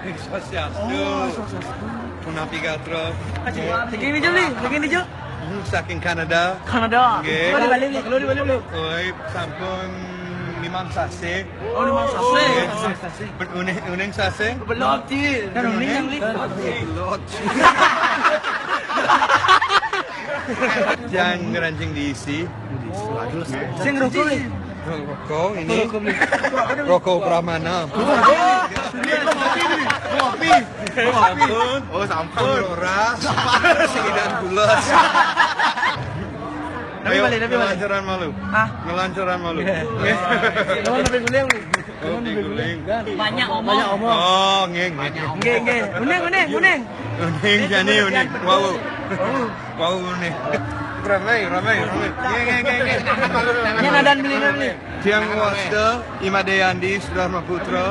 Swastiastu. Una pigatro. Segini Jo nih, segini Jo. Saking Kanada. Kanada. Nggih. Balik nih, balik. Oi, sampun limang sase. Oh, limang sase. Uning sase. Belum Ci. Kan uning yang li. Yang ngerancing diisi. Sing rokok nih. Rokok ini. Rokok Pramana. Kopi. Oh, sampun. Ora. Sidan bulas. Tapi balik. Ngelancaran malu. Hah? Ngelancaran malu. Kamu lebih guling nih. Oh, guling. Banyak omong. Oh, ngeng. Nggih. Uning. Uning jani uning. Wow uning. Ramai. Ngeng. Ini nadan beli. Tiang Wasta, Imadeyandi, Sudarma Putra.